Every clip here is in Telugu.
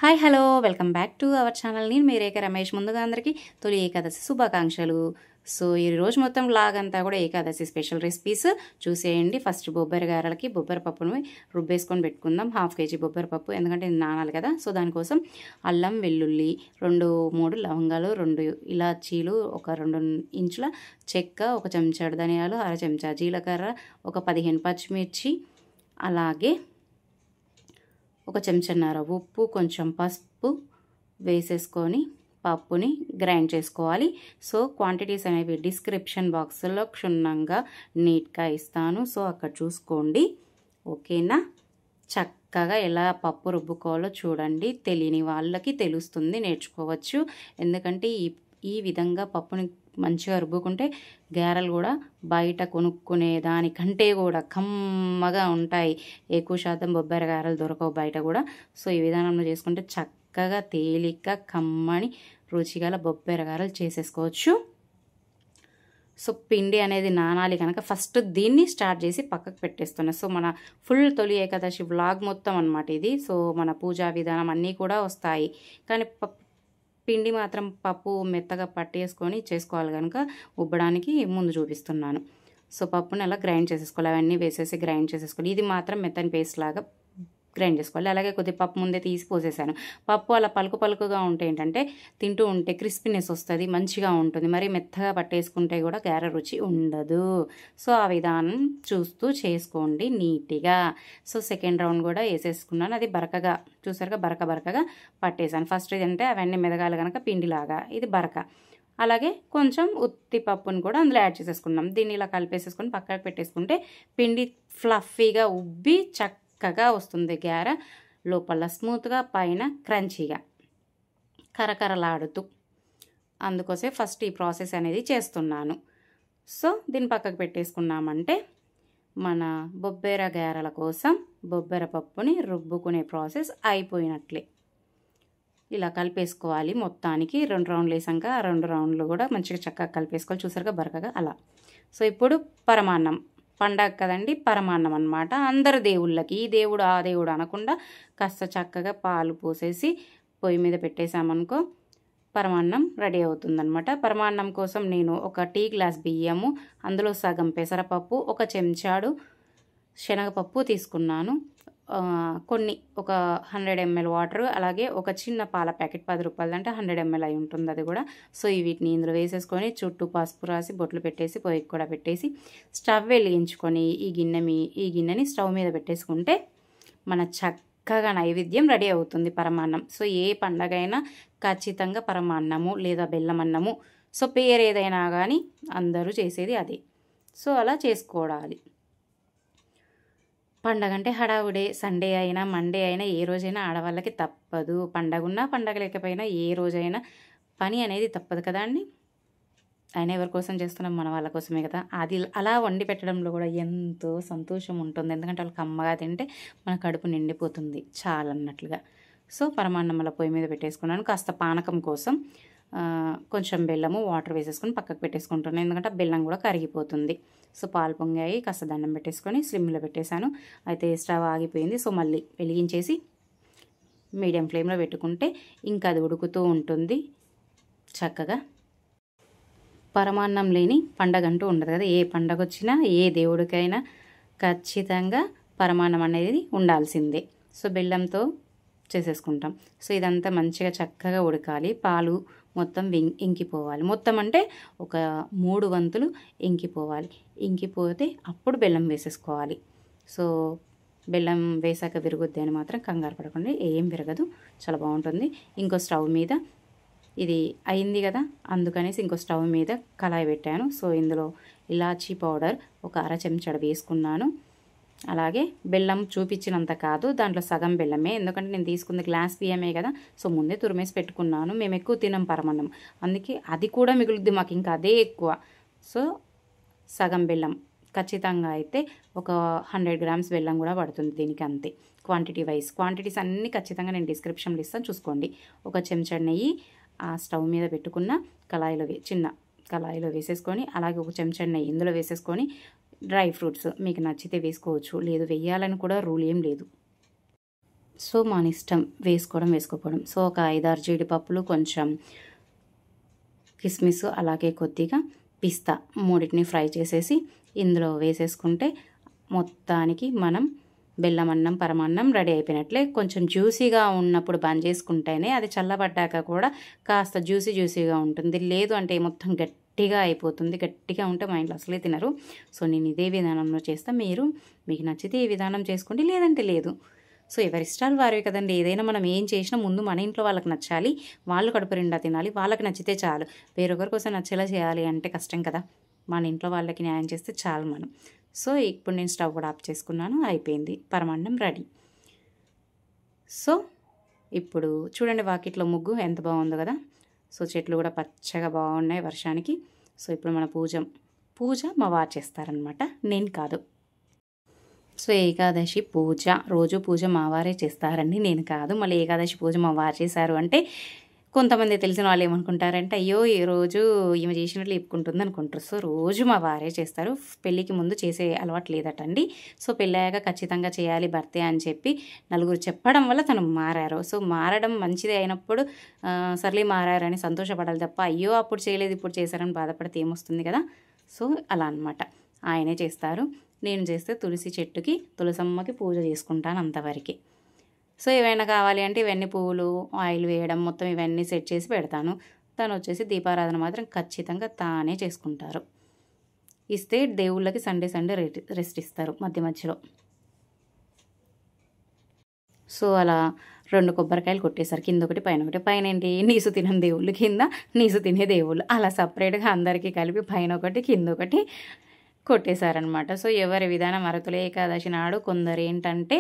Hi hello welcome back to our channel. నేను మీ రేఖ రమేష్. ముందుగా అందరికీ తొలి ఏకాదశి శుభాకాంక్షలు. సో ఈ రోజు మొత్తం వ్లాగ్ అంతా కూడా ఏకాదశి స్పెషల్ రెసిపీస్ చూసేయండి. ఫస్ట్ బొబ్బరి గారెలకి బొబ్బరి పప్పును రుబ్బేసుకొని పెట్టుకుందాం. 1/2 kg బొబ్బరి పప్పు, ఎందుకంటే ఇది నానాలి కదా. సో దానికోసం అల్లం వెల్లుల్లి 2-3 లవంగాలు, 2 ఇలాచీలు, ఒక 2 ఇంచుల చెక్క, 1 చెంచాడు ధనియాలు, 1/2 చెంచా జీలకర్ర, ఒక 15 పచ్చిమిర్చి, అలాగే 1 చెంచాన్నర ఉప్పు, కొంచెం పసుపు వేసేసుకొని పప్పుని గ్రైండ్ చేసుకోవాలి. సో క్వాంటిటీస్ అనేవి డిస్క్రిప్షన్ బాక్స్లో క్షుణ్ణంగా నీట్గా ఇస్తాను. సో అక్కడ చూసుకోండి, ఓకేనా. చక్కగా ఎలా పప్పు రుబ్బుకోవాలో చూడండి. తెలియని వాళ్ళకి తెలుస్తుంది, నేర్చుకోవచ్చు. ఎందుకంటే ఈ విధంగా పప్పుని మంచిగా రుబ్బుకుంటే గారెలు కూడా బయట కొనుక్కునే దానికంటే కూడా కమ్మగా ఉంటాయి. ఎక్కువ శాతం బొబ్బరి గారెలు దొరకవు బయట కూడా. సో ఈ విధానంలో చేసుకుంటే చక్కగా తేలిక కమ్మని రుచిగల బొబ్బరి గారెలు చేసేసుకోవచ్చు. సో పిండి అనేది నానాలి కనుక ఫస్ట్ దీన్ని స్టార్ట్ చేసి పక్కకు పెట్టేస్తున్నా. సో మన ఫుల్ తొలి ఏకాదశి వ్లాగ్ మొత్తం అనమాట ఇది. సో మన పూజా విధానం అన్నీ కూడా వస్తాయి, కానీ పిండి మాత్రం పప్పు మెత్తగా పట్టేసుకొని చేసుకోవాలి కనుక ఉబ్బడానికి ముందు చూపిస్తున్నాను. సో పప్పుని అలా గ్రైండ్ చేసేసుకోవాలి, అవన్నీ వేసేసి గ్రైండ్ చేసేసుకోవాలి. ఇది మాత్రం మెత్తని పేస్ట్ లాగా గ్రైండ్ చేసుకోవాలి. అలాగే కొద్దిగా పప్పు ముందే తీసి పోసేసాను. పప్పు అలా పలుకు పలుకుగా ఉంటే ఏంటంటే తింటూ ఉంటే క్రిస్పీనెస్ వస్తుంది, మంచిగా ఉంటుంది. మరి మెత్తగా పట్టేసుకుంటే కూడా గారె రుచి ఉండదు. సో ఆ విధానం చూస్తూ చేసుకోండి నీట్గా. సో సెకండ్ రౌండ్ కూడా వేసేసుకున్నాను. అది బరకగా చూసారుగా, బరకగా పట్టేసాను. ఫస్ట్ ఏంటంటే అవన్నీ మెదగాలి కనుక పిండిలాగా, ఇది బరక. అలాగే కొంచెం ఉత్తి పప్పుని కూడా అందులో యాడ్ చేసేసుకున్నాం. దీన్ని ఇలా కలిపేసేసుకొని పక్కకు పెట్టేసుకుంటే పిండి ఫ్లఫీగా ఉబ్బి చక్కగా వస్తుంది గారె. లోపల స్మూత్గా, పైన క్రంచీగా, కరకరలాడుతూ. అందుకోసమే ఫస్ట్ ఈ ప్రాసెస్ అనేది చేస్తున్నాను. సో దీన్ని పక్కకు పెట్టేసుకున్నామంటే మన బొబ్బెర గారెల కోసం బొబ్బెర పప్పుని రుబ్బుకునే ప్రాసెస్ అయిపోయినట్లే. ఇలా కలిపేసుకోవాలి మొత్తానికి. 2 రౌండ్లు వేసాక 2 రౌండ్లు కూడా మంచిగా చక్కగా కలిపేసుకోవాలి. చూసారుగా బరకగా అలా. సో ఇప్పుడు పరమాన్నం పండగ కదండి, పరమాన్నం అన్నమాట. అందరు దేవుళ్ళకి ఈ దేవుడు ఆ దేవుడు అనకుండా కాస్త చక్కగా పాలు పోసేసి పొయ్యి మీద పెట్టేసామనుకో పరమాన్నం రెడీ అవుతుందన్నమాట. పరమాన్నం కోసం నేను 1 టీ గ్లాస్ బియ్యము, అందులో సగం పెసరపప్పు, 1 చెంచాడు శనగపప్పు తీసుకున్నాను. కొన్ని ఒక 100 ml వాటర్, అలాగే ఒక చిన్న పాల ప్యాకెట్ 10 రూపాయలు అంటే 100 ml అయి ఉంటుంది అది కూడా. సో వీటిని ఇందులో వేసేసుకొని చుట్టూ పసుపు రాసి బొట్లు పెట్టేసి పొయ్యికి కూడా పెట్టేసి స్టవ్ వెలిగించుకొని ఈ గిన్నెని స్టవ్ మీద పెట్టేసుకుంటే మన చక్కగా నైవేద్యం రెడీ అవుతుంది, పరమాన్నం. సో ఏ పండగైనా ఖచ్చితంగా పరమాన్నము లేదా బెల్లమన్నము, సో పేరు ఏదైనా కానీ అందరూ చేసేది అదే. సో అలా చేసుకోవాలి. పండగ అంటే హడావుడే. సండే అయినా మండే అయినా ఏ రోజైనా ఆడవాళ్ళకి తప్పదు. పండగ ఉన్నా పండగ లేకపోయినా ఏ రోజైనా పని అనేది తప్పదు కదా అండి. అయినా ఎవరి కోసం చేస్తున్నాం? మన వాళ్ళ కోసమే కదా. అది అలా వండి పెట్టడంలో కూడా ఎంతో సంతోషం ఉంటుంది. ఎందుకంటే వాళ్ళకి అమ్మగా తింటే మన కడుపు నిండిపోతుంది చాలన్నట్లుగా. సో పరమాన్నంలో పొయ్యి మీద పెట్టేసుకున్నాను. కాస్త పానకం కోసం కొంచెం బెల్లము వాటర్ వేసేసుకొని పక్కకు పెట్టేసుకుంటున్నాను, ఎందుకంటే బెల్లం కూడా కరిగిపోతుంది. సో పాలు పొంగాయి, కాస్త దండం పెట్టేసుకొని స్లిమ్లో పెట్టేశాను. అయితే స్టవ్ ఆగిపోయింది. సో మళ్ళీ వెలిగించేసి మీడియం ఫ్లేమ్లో పెట్టుకుంటే ఇంకా అది ఉడుకుతూ ఉంటుంది చక్కగా. పరమాన్నం లేని పండగ అంటూ ఉండదు కదా. ఏ పండగ వచ్చినా ఏ దేవుడికైనా ఖచ్చితంగా పరమాన్నం అనేది ఉండాల్సిందే. సో బెల్లంతో చేసేసుకుంటాం. సో ఇదంతా మంచిగా చక్కగా ఉడకాలి. పాలు మొత్తం ఇంకిపోవాలి. మొత్తం అంటే ఒక 3 వంతులు ఇంకిపోవాలి. ఇంకిపోతే అప్పుడు బెల్లం వేసేసుకోవాలి. సో బెల్లం వేసాక విరుగుద్ది అని మాత్రం కంగారు పడకండి, ఏం విరగదు, చాలా బాగుంటుంది. ఇంకో స్టవ్ మీద ఇది అయింది కదా, అందుకనేసి ఇంకో స్టవ్ మీద కళాయి పెట్టాను. సో ఇందులో ఇలాచీ పౌడర్ ఒక 1/2 చెంచాడు వేసుకున్నాను. అలాగే బెల్లం చూపించినంత కాదు, దాంట్లో సగం బెల్లమే, ఎందుకంటే నేను తీసుకుంది గ్లాస్ బియ్యమే కదా. సో ముందే తురిమేసి పెట్టుకున్నాను. మేము ఎక్కువ తినం పరమాన్నం, అందుకే అది కూడా మిగులుద్ది మాకు, ఇంకా అదే ఎక్కువ. సో సగం బెల్లం ఖచ్చితంగా అయితే ఒక 100 grams బెల్లం కూడా పడుతుంది దీనికి, అంతే. క్వాంటిటీ వైజ్ క్వాంటిటీస్ అన్నీ ఖచ్చితంగా నేను డిస్క్రిప్షన్లో ఇస్తాను, చూసుకోండి. 1 చెంచా నెయ్యి ఆ స్టవ్ మీద పెట్టుకున్న కళాయిలో చిన్న కళాయిలో వేసేసుకొని, అలాగే 1 చెంచా నెయ్యి ఇందులో వేసేసుకొని డ్రై ఫ్రూట్స్ మీకు నచ్చితే వేసుకోవచ్చు, లేదు వేయాలని కూడా రూల్ ఏం లేదు. సో మన ఇష్టం వేసుకోకపోవడం. సో ఒక 5-6 జీడిపప్పులు, కొంచెం కిస్మిస్, అలాగే కొద్దిగా పిస్తా మూడింటిని ఫ్రై చేసేసి ఇందులో వేసేసుకుంటే మొత్తానికి మనం బెల్లం అన్నం, పరమాన్నం రెడీ అయిపోయినట్లే. కొంచెం జ్యూసీగా ఉన్నప్పుడు బంద్ చేసుకుంటేనే అది చల్లబడ్డాక కూడా కాస్త జ్యూసీగా ఉంటుంది. లేదు అంటే మొత్తం గట్టిగా అయిపోతుంది. గట్టిగా ఉంటే మా ఇంట్లో అసలే తినరు. సో నేను ఇదే విధానంలో చేస్తా. మీకు నచ్చితే ఈ విధానం చేసుకోండి, లేదంటే లేదు. సో ఎవరి ఇష్టాలు వారివి కదండి. ఏదైనా మనం ఏం చేసినా ముందు మన ఇంట్లో వాళ్ళకి నచ్చాలి, వాళ్ళు కడుపు నిండా తినాలి, వాళ్ళకి నచ్చితే చాలు. వేరొకరి కోసం నచ్చేలా చేయాలి అంటే కష్టం కదా. మన ఇంట్లో వాళ్ళకి న్యాయం చేస్తే చాలు మనం. సో ఇప్పుడు నేను స్టవ్ కూడా ఆఫ్ చేసుకున్నాను, అయిపోయింది, పరమాన్నం రెడీ. సో ఇప్పుడు చూడండి వాకిట్లో ముగ్గు ఎంత బాగుందో కదా. సో చెట్లు కూడా పచ్చగా బాగున్నాయి వర్షానికి. సో ఇప్పుడు మన పూజ మా వారు చేస్తారనమాట, నేను కాదు. సో ఏకాదశి పూజ, రోజు పూజ మా వారే చేస్తారండి, నేను కాదు. మళ్ళీ ఏకాదశి పూజ మా వారు చేశారు అంటే కొంతమంది తెలిసిన వాళ్ళు ఏమనుకుంటారంటే, అయ్యో ఈ రోజు ఈమె చేసినట్లు చెప్పుకుంటుంది అనుకుంటారు. సో రోజు మా వారే చేస్తారు. పెళ్ళికి ముందు చేసే అలవాటు లేదటండి. సో పెళ్ళయ్యాక ఖచ్చితంగా చేయాలి భర్తే అని చెప్పి నలుగురు చెప్పడం వల్ల తను మారారు. సో మారడం మంచిదే అయినప్పుడు సర్లే మారారని సంతోషపడాలి తప్ప, అయ్యో అప్పుడు చేయలేదు ఇప్పుడు చేశారని బాధపడితే ఏమొస్తుంది కదా. సో అలా అనమాట, ఆయనే చేస్తారు. నేను చేస్తే తులసి చెట్టుకి, తులసమ్మకి పూజ చేసుకుంటాను అంతవరకు. సో ఏవైనా కావాలి అంటే ఇవన్నీ పువ్వులు, ఆయిల్ వేయడం, మొత్తం ఇవన్నీ సెట్ చేసి పెడతాను. తను వచ్చేసి దీపారాధన మాత్రం ఖచ్చితంగా తానే చేసుకుంటారు. ఇస్తే దేవుళ్ళకి సండే రెస్ట్ ఇస్తారు మధ్యలో. సో అలా 2 కొబ్బరికాయలు కొట్టేశారు, కింద ఒకటి పైన ఒకటి. పైన ఏంటి, నీసు తినని దేవుళ్ళు, కింద నీసు తినే దేవుళ్ళు, అలా సపరేట్గా అందరికీ కలిపి పైన ఒకటి కింద ఒకటి కొట్టేశారనమాట. సో ఎవరి విధానం అరతుల ఏకాదశి నాడు కొందరు ఏంటంటే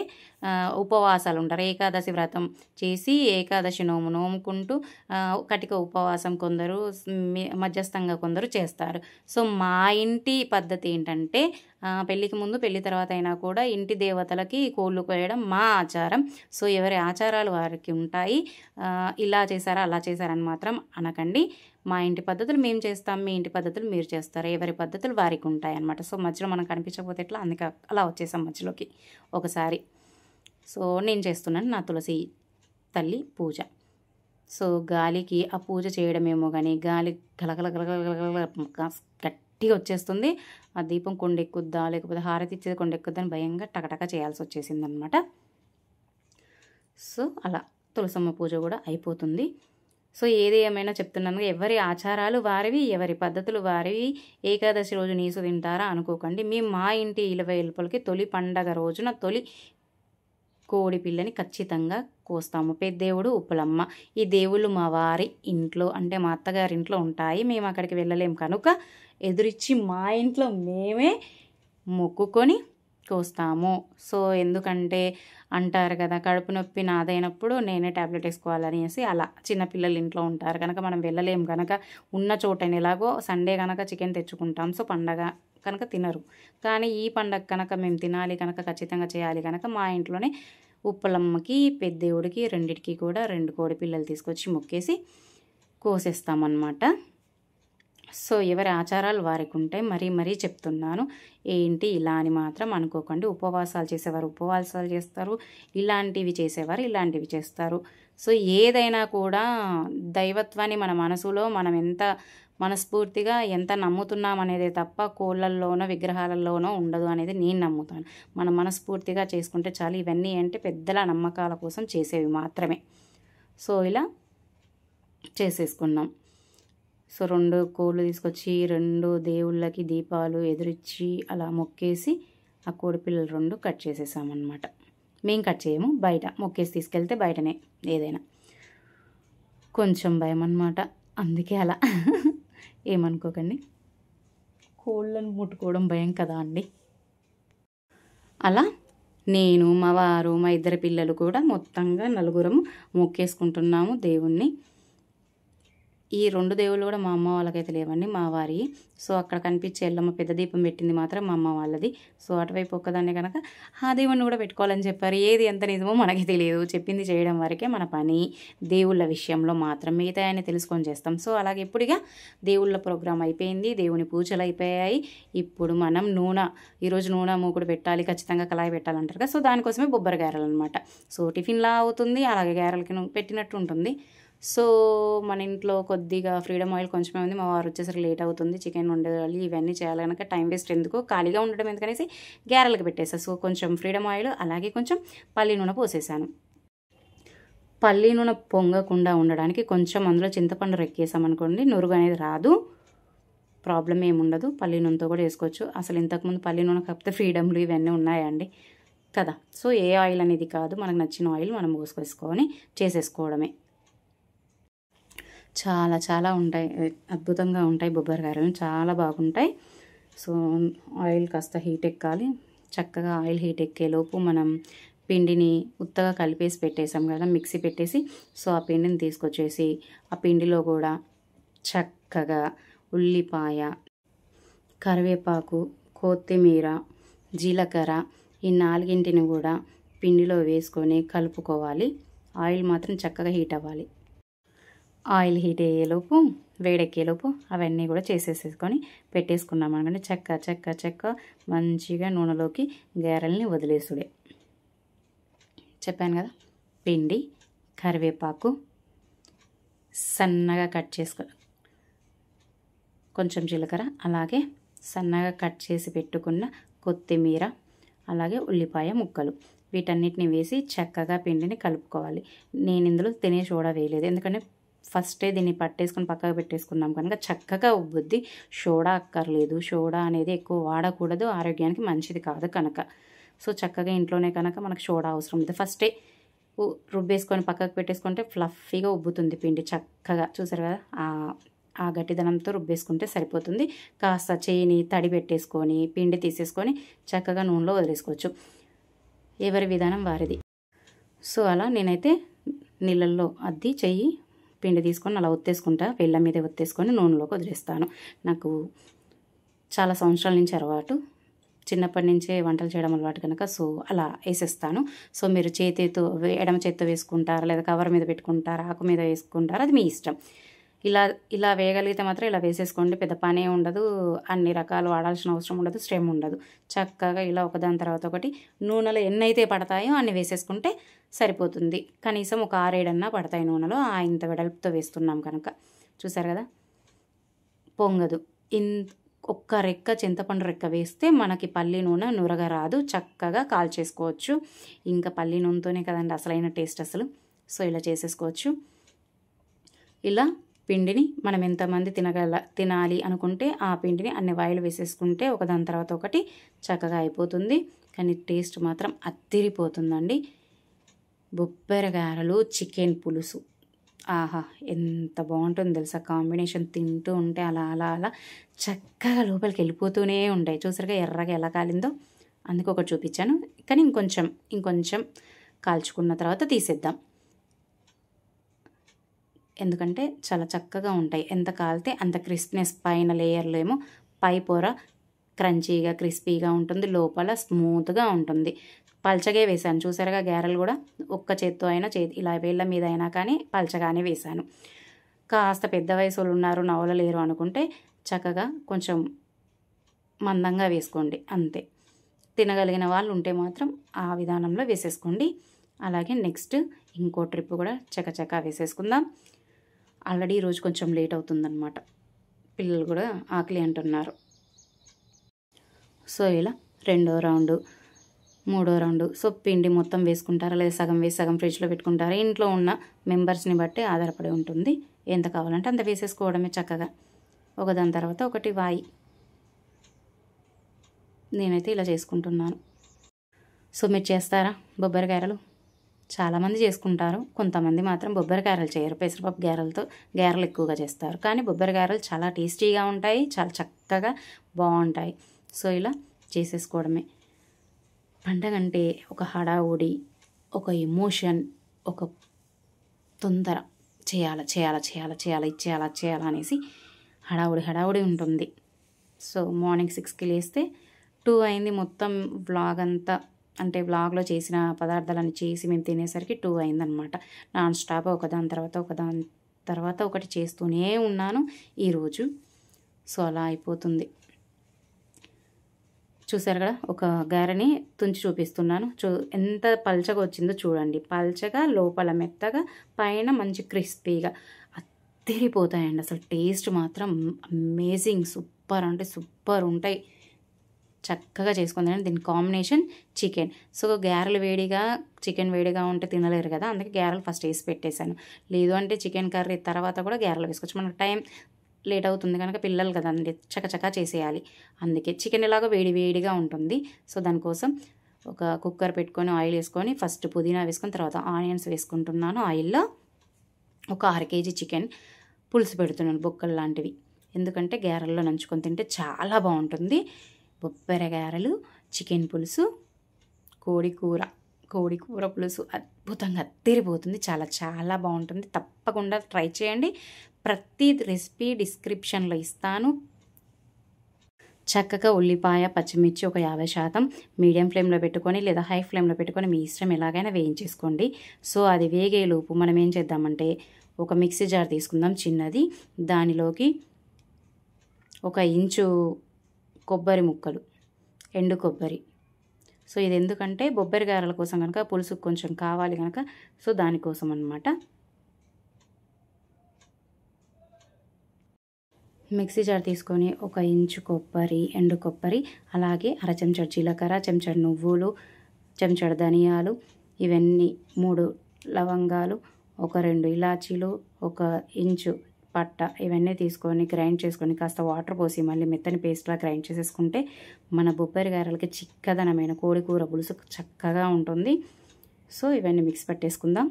ఉపవాసాలు ఉంటారు. ఏకాదశి వ్రతం చేసి ఏకాదశి నోముకుంటూ కటిక ఉపవాసం కొందరు, మధ్యస్థంగా కొందరు చేస్తారు. సో మా ఇంటి పద్ధతి ఏంటంటే పెళ్ళికి ముందు పెళ్ళి తర్వాత అయినా కూడా ఇంటి దేవతలకి కోళ్ళు కోయడం మా ఆచారం. సో ఎవరి ఆచారాలు వారికి ఉంటాయి. ఇలా చేశారా అలా చేశారని మాత్రం అనకండి. మా ఇంటి పద్ధతులు మేము చేస్తాం, మీ ఇంటి పద్ధతులు మీరు చేస్తారు. ఎవరి పద్ధతులు వారికి ఉంటాయి అన్నమాట. సో మధ్యలో మనం కనిపించకపోతే ఎట్లా, అందుకే అలా వచ్చేసాం మధ్యలోకి ఒకసారి. సో నేను చేస్తున్నాను నా తులసి తల్లి పూజ. సో గాలికి ఆ పూజ చేయడమేమో కానీ గాలి గలగల గట్టిగా వచ్చేస్తుంది. ఆ దీపం కొండెక్కుద్దా లేకపోతే హారతి ఇచ్చేది కొండెక్కుద్దా అని భయంగా టకటక చేయాల్సి వచ్చేసింది అనమాట. సో అలా తులసమ్మ పూజ కూడా అయిపోతుంది. సో ఏది ఏమైనా చెప్తున్నాను, ఎవరి ఆచారాలు వారివి, ఎవరి పద్ధతులు వారివి. ఏకాదశి రోజు నీసు తింటారా అనుకోకండి. మేము మా ఇంటి ఇలవేల్పులకి తొలి పండగ రోజున తొలి కోడి పిల్లని ఖచ్చితంగా కోస్తాము. పెద్దేవుడు ఉప్పులమ్మ, ఈ దేవుళ్ళు మా వారి ఇంట్లో అంటే మా అత్తగారి ఇంట్లో ఉంటాయి. మేము అక్కడికి వెళ్ళలేం కనుక ఎదురిచ్చి మా ఇంట్లో మేమే మొక్కుకొని కోస్తాము. సో ఎందుకంటే అంటారు కదా, కడుపు నొప్పి నాదైనప్పుడు నేనే ట్యాబ్లెట్ వేసుకోవాలనేసి. అలా చిన్నపిల్లలు ఇంట్లో ఉంటారు కనుక మనం వెళ్ళలేము కనుక ఉన్న చోటని ఎలాగో సండే కనుక చికెన్ తెచ్చుకుంటాం. సో పండగ కనుక తినరు, కానీ ఈ పండగ కనుక మేము తినాలి కనుక ఖచ్చితంగా చేయాలి కనుక మా ఇంట్లోనే ఉప్పలమ్మకి పెద్దేవుడికి రెండిటికి కూడా 2 కోడి పిల్లలు తీసుకొచ్చి మొక్కేసి కోసేస్తామన్నమాట. సో ఎవరి ఆచారాలు వారికి ఉంటాయి. మరీ చెప్తున్నాను, ఏంటి ఇలా అని మాత్రం అనుకోకండి. ఉపవాసాలు చేసేవారు ఉపవాసాలు చేస్తారు, ఇలాంటివి చేసేవారు ఇలాంటివి చేస్తారు. సో ఏదైనా కూడా దైవత్వాన్ని మన మనసులో మనం ఎంత మనస్ఫూర్తిగా ఎంత నమ్ముతున్నాం అనేదే తప్ప కోళ్ళల్లోనో విగ్రహాలలోనో ఉండదు అనేది నేను నమ్ముతాను. మనం మనస్ఫూర్తిగా చేసుకుంటే చాలు. ఇవన్నీ అంటే పెద్దల నమ్మకాల కోసం చేసేవి మాత్రమే. సో ఇలా చేసేసుకున్నాం. సో 2 కోళ్ళు తీసుకొచ్చి 2 దేవుళ్ళకి దీపాలు ఎదురిచ్చి అలా మొక్కేసి ఆ కోడి పిల్లలు 2 కట్ చేసేసామన్నమాట. మేము కట్ చేయము, బయట మొక్కేసి తీసుకెళ్తే బయటనే ఏదైనా. కొంచెం భయం అన్నమాట, అందుకే అలా ఏమనుకోకండి. కోళ్ళను ముట్టుకోవడం భయం కదా అండి. అలా నేను, మా వారు, మా 2 పిల్లలు కూడా మొత్తంగా 4 మొక్కేసుకుంటున్నాము దేవుణ్ణి. ఈ 2 దేవుళ్ళు కూడా మా అమ్మ వాళ్ళకైతే లేవండి, మా వారి. సో అక్కడ కనిపించే ఎల్లమ్మ పెద్ద దీపం పెట్టింది మాత్రం మా అమ్మ వాళ్ళది. సో అటువైపు ఒక్కదాన్నే కనుక ఆ దేవుణ్ణి కూడా పెట్టుకోవాలని చెప్పారు. ఏది ఎంత నిజమో మనకి తెలియదు, చెప్పింది చేయడం వరకే మన పని. దేవుళ్ళ విషయంలో మాత్రం మిగతా అని తెలుసుకొని చేస్తాం. సో అలాగే ఇప్పుడుగా దేవుళ్ళ ప్రోగ్రాం అయిపోయింది, దేవుని పూజలు అయిపోయాయి. ఇప్పుడు మనం ఈరోజు నూనె మూకుడు పెట్టాలి, ఖచ్చితంగా కళాయి పెట్టాలంటారు కదా. సో దానికోసమే బొబ్బరి గారెలు అనమాట. సో టిఫిన్లా అవుతుంది, అలాగే గారెలకి పెట్టినట్టు ఉంటుంది. సో మన ఇంట్లో కొద్దిగా ఫ్రీడమ్ ఆయిల్ కొంచెమే ఉంది. మా వారు వచ్చేసరికి లేట్ అవుతుంది, చికెన్ వండాలి, ఇవన్నీ చేయాలి కనుక టైం వేస్ట్ ఎందుకు, ఖాళీగా ఉండడం ఎందుకనేసి గారెలకు పెట్టేసాను. సో కొంచెం ఫ్రీడమ్ ఆయిల్ అలాగే కొంచెం పల్లి నూనె పోసేసాను. పల్లి నూనె పొంగకుండా ఉండడానికి కొంచెం అందులో చింతపండు రెక్కేసామనుకోండి, నురుగు అనేది రాదు, ప్రాబ్లం ఏముండదు. పల్లి నూనెతో కూడా వేసుకోవచ్చు. అసలు ఇంతకుముందు పల్లి నూనె కాకపోతే ఫ్రీడమ్లు ఇవన్నీ ఉన్నాయండి కదా. సో ఏ ఆయిల్ అనేది కాదు, మనకు నచ్చిన ఆయిల్ మనం పోసుకొని చేసేసుకోవడమే. చాలా చాలా ఉంటాయి, అద్భుతంగా ఉంటాయి బొబ్బరి గారెలు, చాలా బాగుంటాయి. సో ఆయిల్ కాస్త హీట్ ఎక్కాలి. చక్కగా ఆయిల్ హీట్ ఎక్కేలోపు మనం పిండిని ఉత్తగా కలిపేసి పెట్టేసాం కదా, మిక్సీ పెట్టేసి. సో ఆ పిండిని తీసుకొచ్చేసి ఆ పిండిలో కూడా చక్కగా ఉల్లిపాయ, కరివేపాకు, కొత్తిమీర, జీలకర్ర ఈ 4ని కూడా పిండిలో వేసుకొని కలుపుకోవాలి. ఆయిల్ మాత్రం చక్కగా హీట్ అవ్వాలి. ఆయిల్ హీట్ అయ్యేలోపు, వేడెక్కేలోపు అవన్నీ కూడా చేసేసుకొని పెట్టేసుకున్నాం అనుకోండి. చెక్క మంచిగా నూనెలోకి గారెల్ని వదిలేసుడే. చెప్పాను కదా, పిండి, కరివేపాకు సన్నగా కట్ చేసుకో, కొంచెం జీలకర్ర, అలాగే సన్నగా కట్ చేసి పెట్టుకున్న కొత్తిమీర, అలాగే ఉల్లిపాయ ముక్కలు, వీటన్నిటిని వేసి చక్కగా పిండిని కలుపుకోవాలి. నేను ఇందులో తినే సోడా వేయలేదు, ఎందుకంటే ఫస్టే దీన్ని పట్టేసుకొని పక్కకు పెట్టేసుకున్నాం కనుక చక్కగా ఉబ్బుద్ది. సోడా అక్కర్లేదు, సోడా అనేది ఎక్కువ వాడకూడదు, ఆరోగ్యానికి మంచిది కాదు కనుక. సో చక్కగా ఇంట్లోనే కనుక మనకు సోడా అవసరం ఉంది. ఫస్టే రుబ్బేసుకొని పక్కకు పెట్టేసుకుంటే ఫ్లఫీగా ఉబ్బుతుంది పిండి చక్కగా. చూసారు కదా, ఆ గట్టిదనంతో రుబ్బేసుకుంటే సరిపోతుంది. కాస్త చేయిని తడి పెట్టేసుకొని పిండి తీసేసుకొని చక్కగా నూనెలో వదిలేసుకోవచ్చు, ఎవరి విధానం వారిది. సో అలా నేనైతే నీళ్ళల్లో అద్ది చెయ్యి పిండి తీసుకొని అలా ఒత్తేసుకుంటా, వేళ్ళ మీద ఒత్తేసుకొని నూనెలోకి వదిలేస్తాను. నాకు చాలా సంవత్సరాల నుంచి అలవాటు, చిన్నప్పటి నుంచే వంటలు చేయడం అలవాటు కనుక సో అలా వేసేస్తాను. సో మీరు చేతితో ఎడమ చేతితో వేసుకుంటారా, లేదా కవర్ మీద పెట్టుకుంటారా, ఆకు మీద వేసుకుంటారా, అది మీ ఇష్టం. ఇలా వేయగలిగితే మాత్రం ఇలా వేసేసుకోండి, పెద్ద పనే ఉండదు, అన్ని రకాలు వాడాల్సిన అవసరం ఉండదు, శ్రమ ఉండదు. చక్కగా ఇలా ఒకదాని తర్వాత ఒకటి నూనెలో ఎన్నైతే పడతాయో అన్ని వేసేసుకుంటే సరిపోతుంది. కనీసం ఒక 6-7 పడతాయి నూనెలో, ఇంత వెడల్పుతో వేస్తున్నాం కనుక. చూసారు కదా, పొంగదు. ఒక్క రెక్క చింతపండు రెక్క వేస్తే మనకి పల్లి నూనె నురగ రాదు, చక్కగా కాల్చేసుకోవచ్చు. ఇంకా పల్లి నూనెతోనే కదండి అసలైన టేస్ట్ అసలు. సో ఇలా చేసేసుకోవచ్చు. ఇలా పిండిని మనం ఎంతమంది తినాలి అనుకుంటే ఆ పిండిని అన్ని వాయిలు వేసేసుకుంటే ఒకదాని తర్వాత ఒకటి చక్కగా అయిపోతుంది. కానీ టేస్ట్ మాత్రం అద్దిరిపోతుందండి. బొబ్బరి గారెలు, చికెన్ పులుసు, ఆహా ఎంత బాగుంటుందో తెలుసా కాంబినేషన్. తింటూ ఉంటే అలా అలా అలా చక్కగా లోపలికి వెళ్ళిపోతూనే ఉంటాయి. చూసారుగా ఎర్రగా ఎలా కాలిందో, అందుకు ఒకటి చూపించాను. కానీ ఇంకొంచెం కాల్చుకున్న తర్వాత తీసేద్దాం, ఎందుకంటే చాలా చక్కగా ఉంటాయి. ఎంత కాలితే అంత క్రిస్ప్నెస్, పైన లేయర్లో ఏమో పై పొర క్రంచీగా క్రిస్పీగా ఉంటుంది, లోపల స్మూత్గా ఉంటుంది. పల్చగే వేసాను. చూసారుగా గారెలు కూడా ఒక్క చేత్తో అయినా ఇలా వేళ్ళ మీద అయినా కానీ పల్చగానే వేసాను. కాస్త పెద్ద వయసు వాళ్ళు ఉన్నారు, నవలలేరు అనుకుంటే చక్కగా కొంచెం మందంగా వేసుకోండి అంతే. తినగలిగిన వాళ్ళు ఉంటే మాత్రం ఆ విధానంలో వేసేసుకోండి. అలాగే నెక్స్ట్ ఇంకో ట్రిప్ కూడా చకచకా వేసేసుకుందాం. ఆల్రెడీ ఈరోజు కొంచెం లేట్ అవుతుందన్నమాట, పిల్లలు కూడా ఆకలి అంటున్నారు. సో ఇలా 2వ రౌండు, 3వ రౌండు. సో పిండి మొత్తం వేసుకుంటారా, లేదా సగం వేసి సగం ఫ్రిడ్జ్లో పెట్టుకుంటారా, ఇంట్లో ఉన్న మెంబర్స్ని బట్టి ఆధారపడి ఉంటుంది. ఎంత కావాలంటే అంత వేసేసుకోవడమే చక్కగా, ఒకదాని తర్వాత ఒకటి వాయి. నేనైతే ఇలా చేసుకుంటున్నాను. సో మీరు చేస్తారా బొబ్బరి గారెలు? చాలామంది చేసుకుంటారు, కొంతమంది మాత్రం బొబ్బరి గారెలు చేయరు, పెసరపప్పు గారెలు ఎక్కువగా చేస్తారు. కానీ బొబ్బరి గారెలు చాలా టేస్టీగా ఉంటాయి, చాలా చక్కగా బాగుంటాయి. సో ఇలా చేసేసుకోవడమే. పండగ అంటే ఒక హడావుడి, ఒక ఎమోషన్, ఒక తొందర, చేయాలా చేయాలా చేయాలా చేయాలా ఇచ్చేయాలా చేయాలా అనేసి హడావుడి ఉంటుంది. సో మార్నింగ్ 6కి లేస్తే 2 అయింది. మొత్తం వ్లాగ్ అంతా అంటే వ్లాగ్లో చేసిన పదార్థాలన్నీ చేసి మేము తినేసరికి 2 అయిందనమాట. నాన్ స్టాప్ ఒకదాని తర్వాత ఒకటి చేస్తూనే ఉన్నాను ఈరోజు. సో అలా అయిపోతుంది. చూసారు కదా, ఒక గారెని తుంచి చూపిస్తున్నాను. ఎంత పల్చగా వచ్చిందో చూడండి. పల్చగా, లోపల మెత్తగా, పైన మంచి క్రిస్పీగా అద్దరిపోతాయండి. అసలు టేస్ట్ మాత్రం అమేజింగ్, సూపర్ అంటే సూపర్ ఉంటాయి. చక్కగా చేసుకుందాం. దీని కాంబినేషన్ చికెన్. సో గారెలు వేడిగా, చికెన్ వేడిగా ఉంటే తినలేరు కదా, అందుకే గారెలు ఫస్ట్ వేసి పెట్టేశాను. లేదు అంటే చికెన్ కర్రీ తర్వాత కూడా గారెలు వేసుకోవచ్చు. మనకు టైం లేట్ అవుతుంది కనుక పిల్లలు కదా అండి, చకచకా చేసేయాలి. అందుకే చికెన్ ఎలాగో వేడిగా ఉంటుంది. సో దానికోసం ఒక కుక్కర్ పెట్టుకొని ఆయిల్ వేసుకొని ఫస్ట్ పుదీనా వేసుకొని తర్వాత ఆనియన్స్ వేసుకుంటున్నాను. ఆయిల్లో ఒక 6 kg చికెన్ పులుసు పెడుతున్నాను, బొక్కలు లాంటివి. ఎందుకంటే గారెల్లో నంచుకొని తింటే చాలా బాగుంటుంది. బొబ్బర గారెలు, చికెన్ పులుసు, కోడి కూర పులుసు అద్భుతంగా అద్దరిపోతుంది. చాలా చాలా బాగుంటుంది. తప్పకుండా ట్రై చేయండి. ప్రతి రెసిపీ డిస్క్రిప్షన్లో ఇస్తాను. చక్కగా ఉల్లిపాయ, పచ్చిమిర్చి ఒక 50% మీడియం ఫ్లేమ్లో పెట్టుకొని లేదా హై ఫ్లేమ్లో పెట్టుకొని మీ ఇష్టం ఎలాగైనా వేయించేసుకోండి. సో అది వేగేలోపు మనం ఏం చేద్దామంటే ఒక మిక్సీ జార్ తీసుకుందాం చిన్నది. దానిలోకి 1 ఇంచు కొబ్బరి ముక్కలు, ఎండు కొబ్బరి. సో ఇది ఎందుకంటే బొబ్బరి గారెల కోసం కనుక, పులుసు కొంచెం కావాలి కనుక, సో దానికోసం అన్నమాట. మిక్సీ జార్ తీసుకొని 1 ఇంచు కొబ్బరి, ఎండు కొబ్బరి, అలాగే 1/2 చెంచాడు జీలకర్ర, చెంచాడు నువ్వులు, చెంచాడు ధనియాలు, ఇవన్నీ 3 లవంగాలు, ఒక 2 ఇలాచీలు, 1 ఇంచు పట్ట, ఇవన్నీ తీసుకొని గ్రైండ్ చేసుకొని కాస్త వాటర్ పోసి మళ్ళీ మెత్తని పేస్ట్లా గ్రైండ్ చేసేసుకుంటే మన బొబ్బరి గారెలకి చిక్కదనమైన కోడి కూర పులుసు చక్కగా ఉంటుంది. సో ఇవన్నీ మిక్స్ పట్టేసుకుందాం.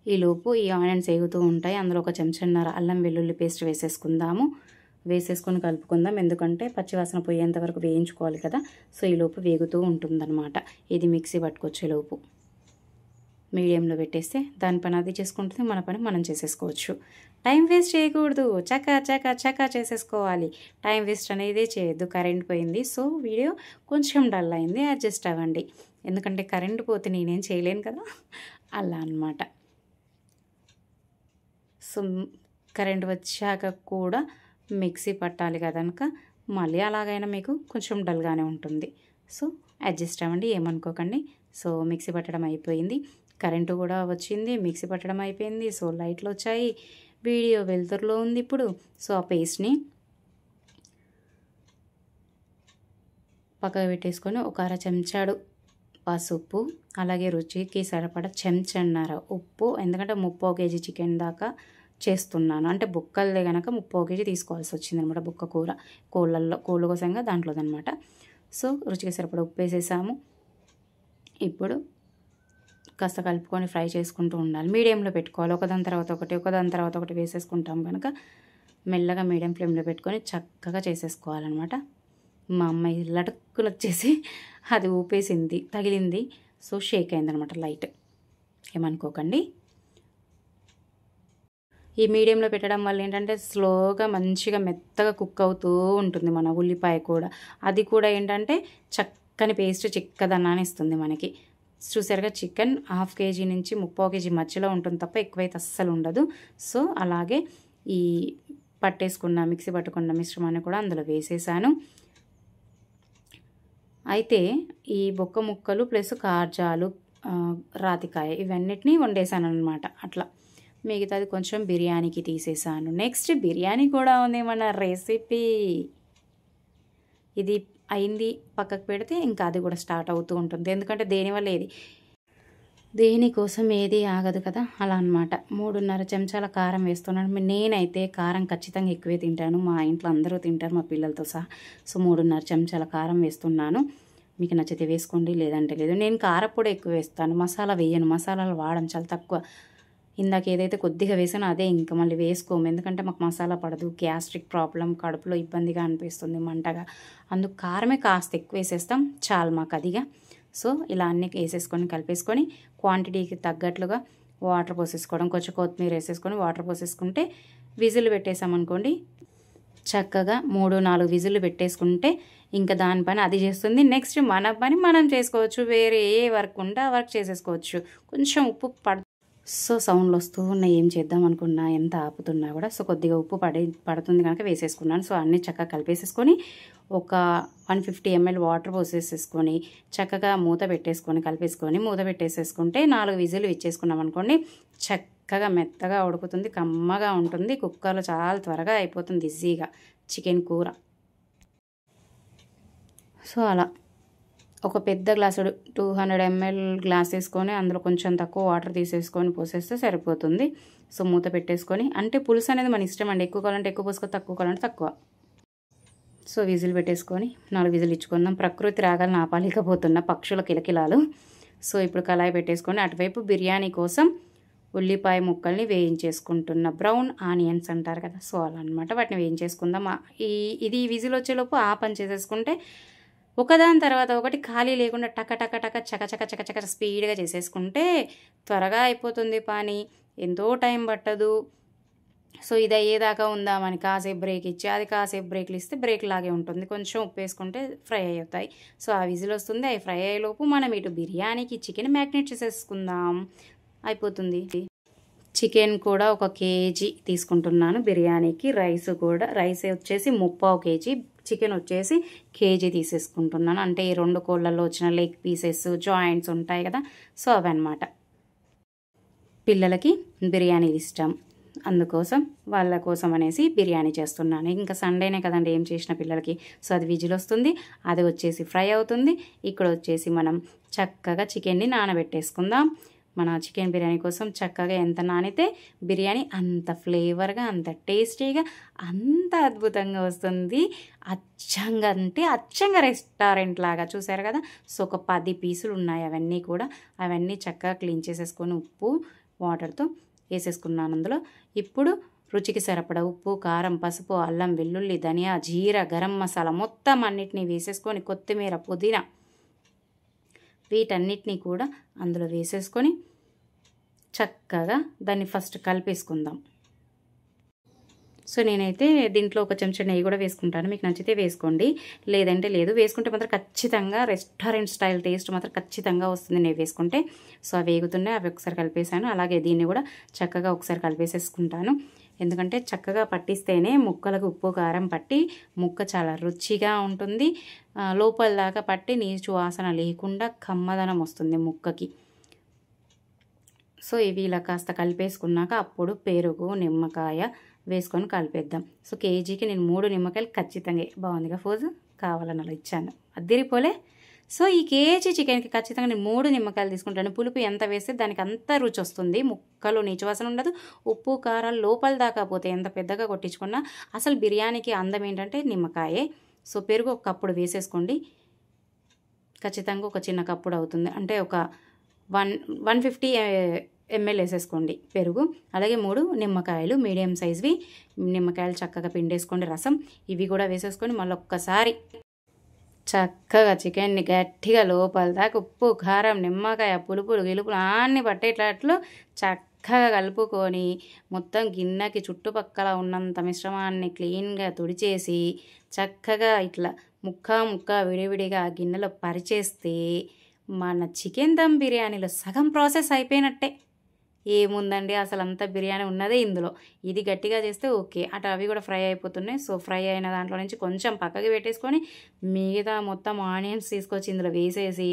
ఈలోపు ఈ ఆనియన్స్ వేగుతూ ఉంటాయి. అందులో 1 చెంచాన్నర అల్లం వెల్లుల్లి పేస్ట్ వేసేసుకుందాము. వేసేసుకొని కలుపుకుందాం. ఎందుకంటే పచ్చివాసన పోయేంత వరకు వేయించుకోవాలి కదా. సో ఈలోపు వేగుతూ ఉంటుందన్నమాట. ఇది మిక్సీ పట్టుకొచ్చేలోపు మీడియంలో పెట్టేస్తే దాని పని అది చేసుకుంటుంది, మన పని మనం చేసేసుకోవచ్చు. టైం వేస్ట్ చేయకూడదు, చకా చేసేసుకోవాలి. టైం వేస్ట్ అనేది చేయొద్దు. కరెంట్ పోయింది, సో వీడియో కొంచెం డల్ అయింది, అడ్జస్ట్ అవ్వండి. ఎందుకంటే కరెంట్ పోతే నేనేం చేయలేను కదా, అలా అన్నమాట. సో కరెంట్ వచ్చాక కూడా మిక్సీ పట్టాలి కనుక మళ్ళీ అలాగైనా మీకు కొంచెం డల్గానే ఉంటుంది. సో అడ్జస్ట్ అవ్వండి, ఏమనుకోకండి. సో మిక్సీ పట్టడం అయిపోయింది, కరెంటు కూడా వచ్చింది, మిక్సీ పట్టడం అయిపోయింది. సో లైట్లు వచ్చాయి, వీడియో వెలుతురులో ఉంది ఇప్పుడు. సో ఆ పేస్ట్ని పక్కకు పెట్టేసుకొని 1/2 చెంచాడు పసుపు, అలాగే రుచికి సరిపడా చెంచన్నర ఉప్పు. ఎందుకంటే 3/4 kg చికెన్ దాకా చేస్తున్నాను, అంటే బొక్కలదే కనుక 3/4 kg తీసుకోవాల్సి వచ్చింది అనమాట. బొక్క కూర కోళ్ళ కోసంగా దాంట్లోదనమాట. సో రుచికి సరిపడా ఉప్పు వేసేసాము. ఇప్పుడు కాస్త కలుపుకొని ఫ్రై చేసుకుంటూ ఉండాలి. మీడియంలో పెట్టుకోవాలి. ఒకదాని తర్వాత ఒకటి వేసేసుకుంటాం కనుక మెల్లగా మీడియం ఫ్లేమ్లో పెట్టుకొని చక్కగా చేసేసుకోవాలన్నమాట. మా అమ్మాయి లటుక్కులు వచ్చేసి అది ఊపేసింది, తగిలింది. సో షేక్ అయిందనమాట లైట్, ఏమనుకోకండి. ఈ మీడియంలో పెట్టడం వల్ల ఏంటంటే స్లోగా మంచిగా మెత్తగా కుక్ అవుతూ ఉంటుంది మన ఉల్లిపాయ కూడా. అది కూడా ఏంటంటే చక్కని పేస్ట్, చిక్కదనాన్ని ఇస్తుంది మనకి. చూసారుగా, చికెన్ 1/2 kg నుంచి 3/4 kg మధ్యలో ఉంటుంది తప్ప ఎక్కువైతే అస్సలు ఉండదు. సో అలాగే ఈ మిక్సీ పట్టుకున్న మిశ్రమాన్ని కూడా అందులో వేసేసాను. అయితే ఈ బొక్క ముక్కలు ప్లస్ కార్జాలు, రాతికాయ ఇవన్నిటినీ వండేసాను అనమాట. అట్లా మిగతాది కొంచెం బిర్యానీకి తీసేసాను. నెక్స్ట్ బిర్యానీ కూడా ఉంది మన రెసిపీ. ఇది అయింది పక్కకు పెడితే ఇంకా అది కూడా స్టార్ట్ అవుతూ ఉంటుంది. ఎందుకంటే దేనికోసం ఏది ఆగదు కదా, అలా అనమాట. 3.5 చెంచాల కారం వేస్తున్నాను. నేనైతే కారం ఖచ్చితంగా ఎక్కువే తింటాను, మా ఇంట్లో అందరూ తింటారు, మా పిల్లలతో సహా. సో 3.5 చెంచాల కారం వేస్తున్నాను. మీకు నచ్చితే వేసుకోండి, లేదంటే లేదు. నేను కారపొడి ఎక్కువ వేస్తాను, మసాలా వేయను. మసాలాలు వాడడం చాలా తక్కువ. ఇందాక ఏదైతే కొద్దిగా వేసానో అదే ఇంకా మళ్ళీ వేసుకోము. ఎందుకంటే మాకు మసాలా పడదు, గ్యాస్ట్రిక్ ప్రాబ్లం, కడుపులో ఇబ్బందిగా అనిపిస్తుంది, మంటగా. అందుకు కారమే కాస్త ఎక్కువ వేసేస్తాం, చాలు మాకు అదిగా. సో ఇలా అన్నీ వేసేసుకొని కలిపేసుకొని క్వాంటిటీకి తగ్గట్లుగా వాటర్ పోసేసుకోవడం, కొంచెం కొత్తిమీర వేసేసుకొని వాటర్ పోసేసుకుంటే విజిల్ పెట్టేసామనుకోండి, చక్కగా 3-4 విజిల్లు పెట్టేసుకుంటే ఇంకా దానిపైన అది చేస్తుంది. నెక్స్ట్ మన పని మనం చేసుకోవచ్చు, వేరే ఏ వర్క్ ఉంటే ఆ వర్క్ చేసేసుకోవచ్చు. కొంచెం ఉప్పు సో సౌండ్లు వస్తూ ఉన్నాయి, ఏం చేద్దాం అనుకున్నా, ఎంత ఆపుతున్నా కూడా. సో కొద్దిగా ఉప్పు పడుతుంది కనుక వేసేసుకున్నాను. సో అన్నీ చక్కగా కలిపేసేసుకొని ఒక 150 ml వాటర్ పోసేసేసుకొని చక్కగా మూత పెట్టేసుకొని కలిపేసుకొని మూత పెట్టేసేసుకుంటే 4 విజిల్లు ఇచ్చేసుకున్నాం అనుకోండి, చక్కగా మెత్తగా ఉడుకుతుంది, కమ్మగా ఉంటుంది. కుక్కర్లో చాలా త్వరగా అయిపోతుంది ఈజీగా చికెన్ కూర. సో అలా ఒక పెద్ద గ్లాసుడు 200 ml గ్లాస్ వేసుకొని అందులో కొంచెం తక్కువ వాటర్ తీసేసుకొని పోసేస్తే సరిపోతుంది. సో మూత పెట్టేసుకొని, అంటే పులుసు అనేది మన ఇష్టం అండి, ఎక్కువ కావాలంటే ఎక్కువ పోసుకో, తక్కువ కావాలంటే తక్కువ. సో విజిల్ పెట్టేసుకొని 4 విజిల్ ఇచ్చుకుందాం. ప్రకృతి రాగాలను ఆపాలేకపోతున్న పక్షుల కిలకిలాలు. సో ఇప్పుడు కళాయి పెట్టేసుకొని అటువైపు బిర్యానీ కోసం ఉల్లిపాయ ముక్కల్ని వేయించేసుకుంటున్న, బ్రౌన్ ఆనియన్స్ అంటారు కదా, సో అలా అనమాట. వాటిని వేయించేసుకుందాం. ఇది విజిల్ వచ్చేలోపు ఆ పని చేసేసుకుంటే ఒకదాని తర్వాత ఒకటి ఖాళీ లేకుండా టక టక టక చక చక చక చక స్పీడ్గా చేసేసుకుంటే త్వరగా అయిపోతుంది పని, ఎంతో టైం పట్టదు. సో ఇది అయ్యేదాకా ఉందామని కాసేపు బ్రేక్ ఇచ్చి, అది కాసేపు బ్రేక్లు ఇస్తే బ్రేక్ లాగే ఉంటుంది. కొంచెం ఉప్పు వేసుకుంటే ఫ్రై అవుతాయి. సో ఆ విజిల్ వస్తుంది, అవి ఫ్రై అయ్యేలోపు మనం ఇటు బిర్యానీకి చికెన్ మ్యాగ్నేట్ చేసేసుకుందాం, అయిపోతుంది. చికెన్ కూడా 1 kg తీసుకుంటున్నాను బిర్యానీకి. రైస్ వచ్చేసి 3/4 kg, చికెన్ వచ్చేసి 1 kg తీసేసుకుంటున్నాను. అంటే ఈ 2 కోళ్ళల్లో వచ్చిన లెగ్ పీసెస్, జాయింట్స్ ఉంటాయి కదా, సో అవన్నమాట. పిల్లలకి బిర్యానీ ఇష్టం, అందుకోసం వాళ్ళ కోసం అనేసి బిర్యానీ చేస్తున్నాను. ఇంకా సండేనే కదండి ఏం చేసిన పిల్లలకి. సో అది విజిల్ వస్తుంది, అది వచ్చేసి ఫ్రై అవుతుంది. ఇక్కడ వచ్చేసి మనం చక్కగా చికెన్ని నానబెట్టేసుకుందాం. మన చికెన్ బిర్యానీ కోసం చక్కగా ఎంత నానితే బిర్యానీ అంత ఫ్లేవర్గా, అంత టేస్టీగా, అంత అద్భుతంగా వస్తుంది. అచ్చంగా రెస్టారెంట్ లాగా, చూసారు కదా. సో ఒక 10 పీసులు ఉన్నాయి, అవన్నీ చక్కగా క్లీన్ చేసేసుకొని ఉప్పు వాటర్తో వేసేసుకున్నాను అందులో. ఇప్పుడు రుచికి సరిపడా ఉప్పు, కారం, పసుపు, అల్లం వెల్లుల్లి, ధనియా, జీరా, గరం మసాలా మొత్తం అన్నిటినీ వేసేసుకొని, కొత్తిమీర, పుదీనా వీటన్నిటినీ కూడా అందులో వేసేసుకొని చక్కగా దాన్ని ఫస్ట్ కలిపేసుకుందాం. సో నేనైతే దీంట్లో 1 చెంచా నెయ్యి కూడా వేసుకుంటాను, మీకు నచ్చితే వేసుకోండి, లేదంటే లేదు. వేసుకుంటే మాత్రం ఖచ్చితంగా రెస్టారెంట్ స్టైల్ టేస్ట్ మాత్రం ఖచ్చితంగా వస్తుంది నెయ్యి వేసుకుంటే. సో అవి వేగుతున్నాయి, అవి ఒకసారి కలిపేసాను. అలాగే దీన్ని కూడా చక్కగా ఒకసారి కలిపేసేసుకుంటాను, ఎందుకంటే చక్కగా పట్టిస్తేనే ముక్కలకు ఉప్పు కారం పట్టి ముక్క చాలా రుచిగా ఉంటుంది. లోపల దాకా పట్టి నీచు వాసన లేకుండా కమ్మదనం వస్తుంది ముక్కకి. సో ఇవి ఇలా కాస్త కలిపేసుకున్నాక అప్పుడు పెరుగు, నిమ్మకాయ వేసుకొని కలిపేద్దాం. సో కేజీకి నేను 3 నిమ్మకాయలు ఖచ్చితంగా, బాగుందిగా ఫోజు, కావాలని అలా ఇచ్చాను, అద్దిరిపోలే. సో ఈ కేజీ చికెన్కి ఖచ్చితంగా నేను 3 నిమ్మకాయలు తీసుకుంటాను. పులుపు ఎంత వేస్తే దానికి అంత రుచి వస్తుంది, ముక్కలు నీచువాసన ఉండదు, ఉప్పు కారాలు లోపల దాకా పోతే ఎంత పెద్దగా కొట్టించుకున్నా. అసలు బిర్యానీకి అందం ఏంటంటే నిమ్మకాయే. సో పెరుగు 1 కప్పుడు వేసేసుకోండి, ఖచ్చితంగా ఒక చిన్న కప్పుడు అవుతుంది, అంటే ఒక 150 ml వేసేసుకోండి పెరుగు. అలాగే 3 నిమ్మకాయలు మీడియం సైజ్వి నిమ్మకాయలు చక్కగా పిండేసుకోండి, రసం ఇవి కూడా వేసేసుకొని మళ్ళీ ఒక్కసారి చక్కగా చికెన్ని గట్టిగా లోపల దాకా ఉప్పు, కారం, నిమ్మకాయ, పులుపులు గిలుపులు అన్నీ పట్టేటట్లు చక్కగా కలుపుకొని మొత్తం గిన్నెకి చుట్టుపక్కల ఉన్నంత మిశ్రమాన్ని క్లీన్గా తుడిచేసి చక్కగా ఇట్లా ముక్క విడివిడిగా గిన్నెలో పరిచేస్తే మన చికెన్ దమ్ బిర్యానీలో సగం ప్రాసెస్ అయిపోయినట్టే. ఏముందండి, అసలు అంత బిర్యానీ ఉన్నదే ఇందులో. ఇది గట్టిగా చేస్తే ఓకే, అటు అవి కూడా ఫ్రై అయిపోతున్నాయి. సో ఫ్రై అయిన దాంట్లో నుంచి కొంచెం పక్కకి పెట్టేసుకొని మిగతా మొత్తం ఆనియన్స్ తీసుకొచ్చి ఇందులో వేసేసి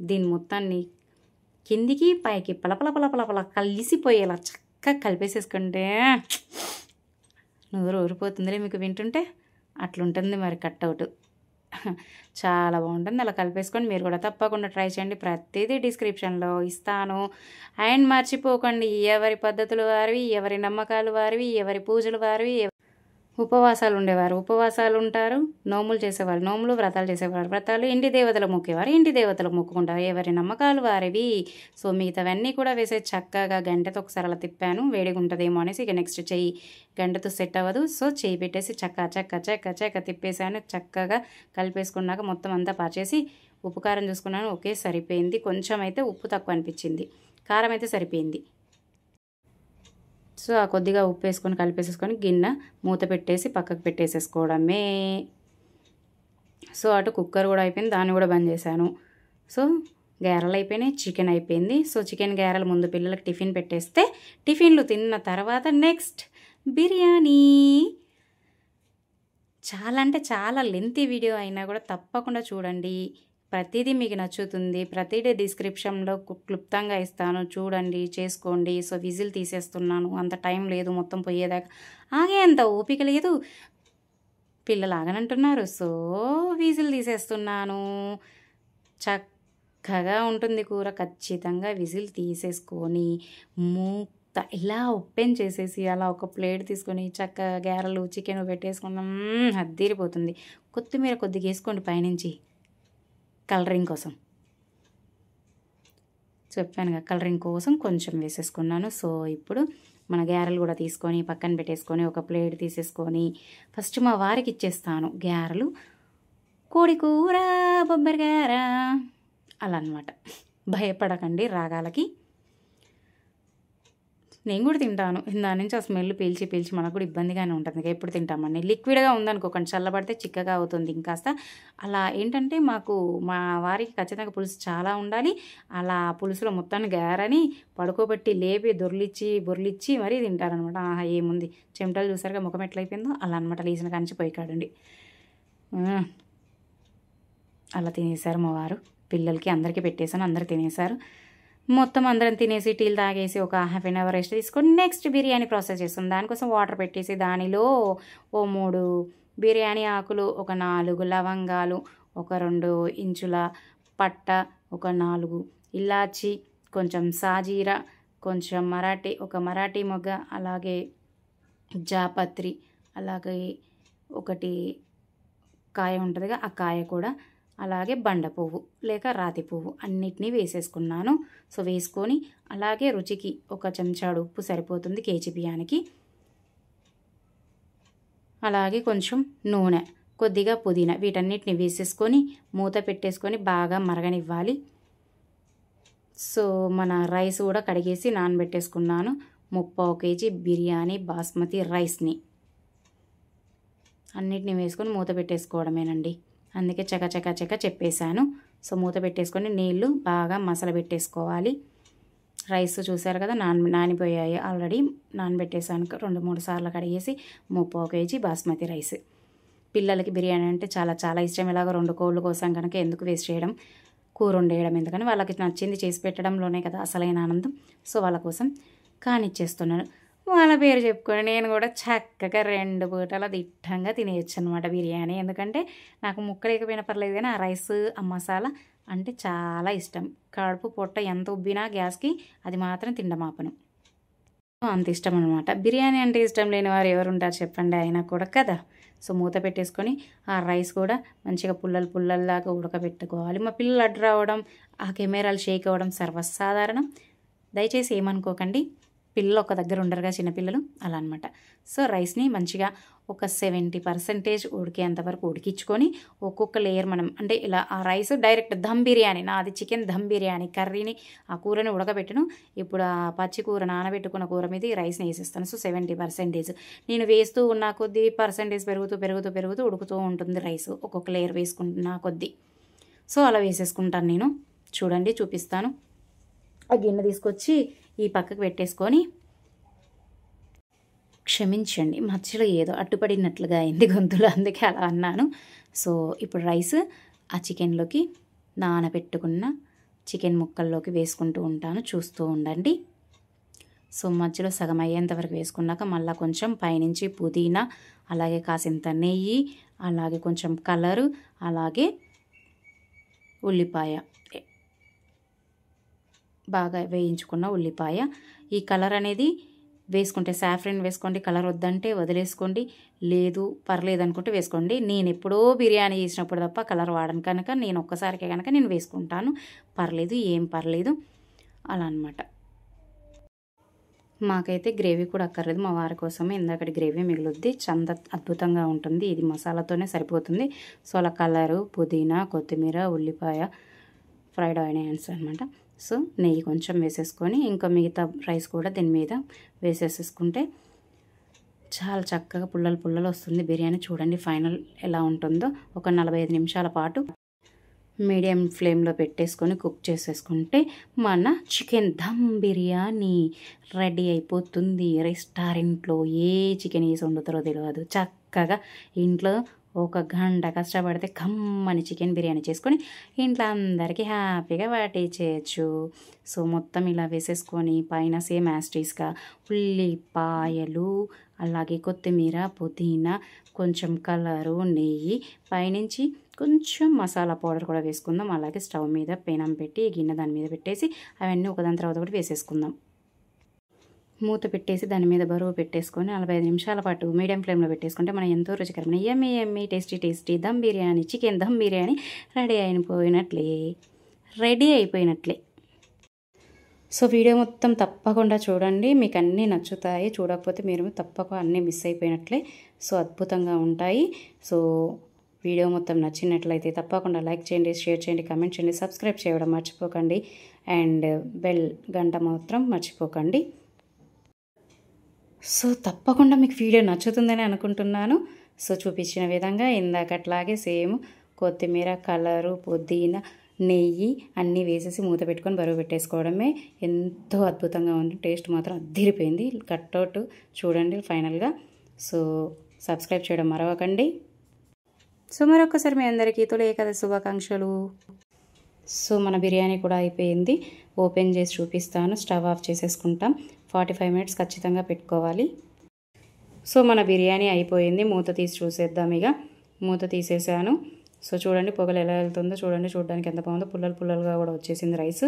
దీన్ని మొత్తాన్ని కిందికి పైకి పలపల కలిసిపోయేలా చక్కగా కలిపేసేసుకుంటే నోరు ఊరిపోతుందిలే మీకు వింటుంటే. అట్లుంటుంది మరి కట్అవుట్, చాలా బాగుంటుంది. అలా కలిపేసుకొని మీరు కూడా తప్పకుండా ట్రై చేయండి, ప్రతిదీ డిస్క్రిప్షన్లో ఇస్తాను. అండ్ మర్చిపోకండి, ఎవరి పద్ధతులు వారివి, ఎవరి నమ్మకాలు వారివి, ఎవరి పూజలు వారివి. ఉపవాసాలు ఉండేవారు ఉపవాసాలు ఉంటారు, నోములు చేసేవారు నోములు, వ్రతాలు చేసేవారు వ్రతాలు, ఇంటి దేవతలు మొక్కేవారు ఇంటి దేవతలకు మొక్కుకుంటారు, ఎవరి నమ్మకాలు వారివి. సో మిగతావన్నీ కూడా వేసే చక్కగా గంటతో ఒకసారి అలా తిప్పాను, వేడిగా ఉంటుందేమో అనేసి. ఇక నెక్స్ట్ చెయ్యి గంటతో సెట్ అవ్వదు, సో చెయ్యి పెట్టేసి చక్క తిప్పేసాను. చక్కగా కలిపేసుకున్నాక మొత్తం అంతా పాచేసి ఉప్పు కారం చూసుకున్నాను, ఓకే సరిపోయింది. కొంచెం అయితే ఉప్పు తక్కువ అనిపించింది, కారం అయితే సరిపోయింది. సో ఆ కొద్దిగా ఉప్పు వేసుకొని కలిపేసేసుకొని గిన్నె మూత పెట్టేసి పక్కకు పెట్టేసేసుకోవడమే. సో అటు కుక్కర్ కూడా అయిపోయింది, దాన్ని కూడా బంద్ చేశాను. సో గారెలు అయిపోయినాయి, చికెన్ అయిపోయింది. సో చికెన్ గారెలు ముందు పిల్లలకి టిఫిన్ పెట్టేస్తే టిఫిన్లు తిన్న తర్వాత నెక్స్ట్ బిర్యానీ. చాలా అంటే చాలా లెంతీ వీడియో అయినా కూడా తప్పకుండా చూడండి, ప్రతిదీ మీకు నచ్చుతుంది. ప్రతిదీ డిస్క్రిప్షన్లో క్లుప్తంగా ఇస్తాను, చూడండి, చేసుకోండి. సో విజిల్ తీసేస్తున్నాను, అంత టైం లేదు మొత్తం పోయేదాకా, ఆగే అంత ఓపిక లేదు, పిల్లలు ఆగనంటున్నారు. సో విజిల్ తీసేస్తున్నాను. చక్కగా ఉంటుంది కూర. ఖచ్చితంగా విజిల్ తీసేసుకొని ఇలా ఓపెన్ చేసేసి అలా ఒక ప్లేట్ తీసుకొని చక్కగా గారెలు చికెన్ పెట్టేసుకున్నాం, అద్దిరిపోతుంది. కొత్తిమీర కొద్దిగా వేసుకోండి పైనుంచి కలరింగ్ కోసం. చెప్పానుగా కలరింగ్ కోసం కొంచెం వేసేసుకున్నాను. సో ఇప్పుడు మన గారెలు కూడా తీసుకొని పక్కన పెట్టేసుకొని ఒక ప్లేట్ తీసేసుకొని ఫస్ట్ మా వారికి ఇచ్చేస్తాను గారెలు. కోడి కూర, బొబ్బరి గార అలా అనమాట. భయపడకండి రాగాలకి, నేను కూడా తింటాను. దాని నుంచి ఆ స్మెల్ పీల్చి పీల్చి మనకు కూడా ఇబ్బందిగానే ఉంటుంది. ఎప్పుడు తింటామని లిక్విడ్గా ఉందనుకోకండి, చల్లబడితే చిక్కగా అవుతుంది ఇంకాస్త. అలా ఏంటంటే మాకు మా వారికి ఖచ్చితంగా పులుసు చాలా ఉండాలి. అలా పులుసులో మొత్తాన్ని గారని పడుకోబెట్టి లేపి బొర్లిచ్చి మరీ తింటారనమాట. ఆహా ఏముంది, చెమటలు చూసారుగా ముఖం ఎట్లయిపోయిందో అలా అనమాట. లేచిన కాంచి పోయి కాడండి అలా తినేశారు మా వారు. పిల్లలకి అందరికీ పెట్టేశాను, అందరు తినేశారు. మొత్తం అందరం తినేసి టీలు తాగేసి ఒక ½ గంట రెస్ట్ తీసుకొని నెక్స్ట్ బిర్యానీ ప్రాసెస్ చేస్తాం. దానికోసం వాటర్ పెట్టేసి దానిలో ఓ 3 బిర్యానీ ఆకులు, ఒక 4 లవంగాలు, ఒక 2 ఇంచుల పట్ట, ఒక 4 ఇలాచి, కొంచెం సాజీరా, కొంచెం ఒక మరాఠీ మొగ్గ, అలాగే జాపత్రి, అలాగే ఒకటి కాయ ఉంటుందిగా ఆ కాయ కూడా, అలాగే బండ పువ్వు లేక రాతి పువ్వు అన్నిటినీ వేసేసుకున్నాను. సో వేసుకొని అలాగే రుచికి ఒక చెంచాడు ఉప్పు సరిపోతుంది కేజీ బియ్యానికి. అలాగే కొంచెం నూనె, కొద్దిగా పుదీనా, వీటన్నిటిని వేసేసుకొని మూత పెట్టేసుకొని బాగా మరగనివ్వాలి. సో మన రైస్ కూడా కడిగేసి నానబెట్టేసుకున్నాను. 30 కేజీ బిర్యానీ బాస్మతి రైస్ని అన్నిటిని వేసుకొని మూత పెట్టేసుకోవడమేనండి. అందుకే చక చెప్పేశాను. సో మూత పెట్టేసుకొని నీళ్ళు బాగా మసల పెట్టేసుకోవాలి. రైస్ చూసారు కదా నానిపోయాయి, ఆల్రెడీ నానబెట్టేసాను 2-3 సార్లు కడిగేసి. 30 కేజీ బాస్మతి రైస్. పిల్లలకి బిర్యానీ అంటే చాలా చాలా ఇష్టం. ఇలాగ 2 కోళ్ళు కోసం కనుక ఎందుకు వేస్ట్ చేయడం, కూర వండేయడం ఎందుకని, వాళ్ళకి నచ్చింది చేసి పెట్టడంలోనే కదా అసలైన ఆనందం. సో వాళ్ళ కోసం కానిచ్చేస్తున్నాను. వాళ్ళ పేరు చెప్పుకొని నేను కూడా చక్కగా 2 పూటల దిట్టంగా తినేయచ్చు అనమాట బిర్యానీ. ఎందుకంటే నాకు ముక్కలేకపోయినా పర్లేదు కానీ ఆ రైస్ ఆ మసాలా అంటే చాలా ఇష్టం. కడుపు పొట్ట ఎంత ఉబ్బినా గ్యాస్కి అది మాత్రం తిండమాపను, అంత ఇష్టం అనమాట. బిర్యానీ అంటే ఇష్టం లేని వారు ఎవరు ఉంటారు చెప్పండి, అయినా కూడా కదా. సో మూత పెట్టేసుకొని ఆ రైస్ కూడా మంచిగా పుల్లల్లాగా ఉడకబెట్టుకోవాలి. మా పిల్లలు అడ్డు రావడం, ఆ కెమెరాలు షేక్ అవ్వడం సర్వసాధారణం, దయచేసి ఏమనుకోకండి. పిల్లలు ఒక దగ్గర ఉండరుగా చిన్నపిల్లలు, అలా అనమాట. సో రైస్ని మంచిగా ఒక 70% ఉడికేంత వరకు ఉడికించుకొని ఒక్కొక్క లేయర్ మనం అంటే ఇలా ఆ రైస్ డైరెక్ట్ దమ్ బిర్యానీ, నాది చికెన్ దమ్ బిర్యానీ. కర్రీని ఆ కూరని ఉడకబెట్టను, ఇప్పుడు ఆ పచ్చి కూర నానబెట్టుకున్న కూర మీద ఈ రైస్ని వేసేస్తాను. సో 70% నేను వేస్తూ ఉన్న కొద్దీ పర్సెంటేజ్ పెరుగుతూ ఉడుకుతూ ఉంటుంది రైస్, ఒక్కొక్క లేయర్ వేసుకుంటున్న కొద్దీ. సో అలా వేసేసుకుంటాను నేను. చూడండి చూపిస్తాను. ఆ గిన్నె తీసుకొచ్చి ఈ పక్కకు పెట్టేసుకొని, క్షమించండి మధ్యలో ఏదో అడ్డుపడినట్లుగా అయింది గొంతులో, అందుకే అలా అన్నాను. సో ఇప్పుడు రైస్ ఆ చికెన్లోకి, నానబెట్టుకున్న చికెన్ ముక్కల్లోకి వేసుకుంటూ ఉంటాను, చూస్తూ ఉండండి. సో మధ్యలో సగం అయ్యేంత వరకు వేసుకున్నాక మళ్ళీ కొంచెం పైనుంచి పుదీనా, అలాగే కాసింత నెయ్యి, అలాగే కొంచెం కలరు, అలాగే ఉల్లిపాయ, బాగా వేయించుకున్న ఉల్లిపాయ. ఈ కలర్ అనేది వేసుకుంటే సాఫ్రన్ వేసుకోండి, కలర్ వద్దంటే వదిలేసుకోండి, లేదు పర్లేదు అనుకుంటే వేసుకోండి. నేను ఎప్పుడో బిర్యానీ చేసినప్పుడు తప్ప కలర్ వాడను కనుక నేను ఒక్కసారికే కనుక నేను వేసుకుంటాను, పర్లేదు ఏం పర్లేదు అలా అనమాట. మాకైతే గ్రేవీ కూడా అక్కర్లేదు, మా వారి కోసమే ఇందాకటి గ్రేవీ మిగులుద్ది, చాలా అద్భుతంగా ఉంటుంది. ఇది మసాలాతోనే సరిపోతుంది. సో అలా కలరు, పుదీనా, కొత్తిమీర, ఉల్లిపాయ, ఫ్రైడ్ ఆనియన్స్ అనమాట. సో నెయ్యి కొంచెం వేసేసుకొని ఇంకా మిగతా రైస్ కూడా దీని మీద వేసేసుకుంటే చాలా చక్కగా పుల్లలు పుల్లలు వస్తుంది బిర్యానీ. చూడండి ఫైనల్ ఎలా ఉంటుందో. ఒక 45 నిమిషాల పాటు మీడియం ఫ్లేమ్లో పెట్టేసుకొని కుక్ చేసేసుకుంటే మన చికెన్ దమ్ బిర్యానీ రెడీ అయిపోతుంది. రెస్టారెంట్లో ఏ చికెన్ వేసి వండుతారో తెలియదు, చక్కగా ఇంట్లో ఒక గంట కష్టపడితే కమ్మని చికెన్ బిర్యానీ చేసుకొని ఇంట్లో అందరికీ హ్యాపీగా చేయొచ్చు. సో మొత్తం ఇలా వేసేసుకొని పైన సేమ్ యాస్టీస్గా ఉల్లిపాయలు, అలాగే కొత్తిమీర, పుదీనా, కొంచెం కలరు, నెయ్యి, పైనుంచి కొంచెం మసాలా పౌడర్ కూడా వేసుకుందాం. అలాగే స్టవ్ మీద పెనం పెట్టి గిన్నె దాని మీద పెట్టేసి అవన్నీ ఒకదాని తర్వాత ఒకటి వేసేసుకుందాం. మూత పెట్టేసి దాని మీద బరువు పెట్టేసుకొని 45 నిమిషాల పాటు మీడియం ఫ్లేమ్లో పెట్టేసుకుంటే మనం ఎంతో రుచికరమైన yummy tasty dum biryani, chicken dum biryani ready అయిపోయినట్లే. సో వీడియో మొత్తం తప్పకుండా చూడండి, మీకు అన్నీ నచ్చుతాయి. చూడకపోతే మీరు తప్పకుండా అన్నీ మిస్ అయిపోయినట్లే. సో అద్భుతంగా ఉంటాయి. సో వీడియో మొత్తం నచ్చినట్లయితే తప్పకుండా లైక్ చేయండి, షేర్ చేయండి, కామెంట్ చేయండి, సబ్స్క్రైబ్ చేయడం మర్చిపోకండి. అండ్ బెల్ గంట మాత్రం మర్చిపోకండి. సో తప్పకుండా మీకు వీడియో నచ్చుతుందని అనుకుంటున్నాను. సో చూపించిన విధంగా ఇందాకట్లాగే సేమ్ కొత్తిమీర, కలరు, పుదీనా, నెయ్యి అన్నీ వేసేసి మూత పెట్టుకొని బరువు పెట్టేసుకోవడమే. ఎంతో అద్భుతంగా ఉంది. టేస్ట్ మాత్రం అద్దిరిపోయింది. కట్అవుట్ చూడండి ఫైనల్గా. సో సబ్స్క్రైబ్ చేయడం మరవకండి. సో మరొకసారి మీ అందరికీ తొలి ఏకాదశి శుభాకాంక్షలు. సో మన బిర్యానీ కూడా అయిపోయింది. ఓపెన్ చేసి చూపిస్తాను. Stove off చేసేసుకుంటాం. 45 మినిట్స్ ఖచ్చితంగా పెట్టుకోవాలి. సో మన బిర్యానీ అయిపోయింది. మూత తీసి చూసేద్దాం. ఇక మూత తీసేసాను. సో చూడండి పొగలు ఎలా వెళ్తుందో చూడండి. చూడడానికి ఎంత బాగుందో. పుల్లలుగా కూడా వచ్చేసింది రైస్.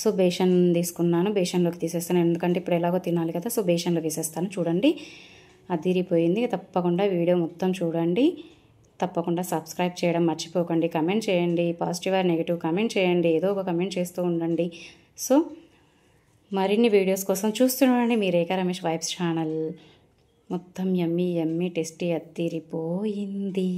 సో బేషన్ తీసుకున్నాను. బేషన్లోకి తీసేస్తాను, ఎందుకంటే ఇప్పుడు ఎలాగో తినాలి కదా. సో బేషన్లో వేసేస్తాను. చూడండి అదిరిపోయింది. తప్పకుండా వీడియో మొత్తం చూడండి. తప్పకుండా సబ్స్క్రైబ్ చేయడం మర్చిపోకండి. కమెంట్ చేయండి, పాజిటివ్ ఆర్ నెగిటివ్ కమెంట్ చేయండి. ఏదో ఒక కమెంట్ చేస్తూ ఉండండి. సో మరిన్ని వీడియోస్ కోసం చూస్తుండండి మీ రేఖా రమేష్ వైబ్స్ ఛానల్. మొత్తం యమ్మీ టేస్టీ అద్దిరిపోయింది.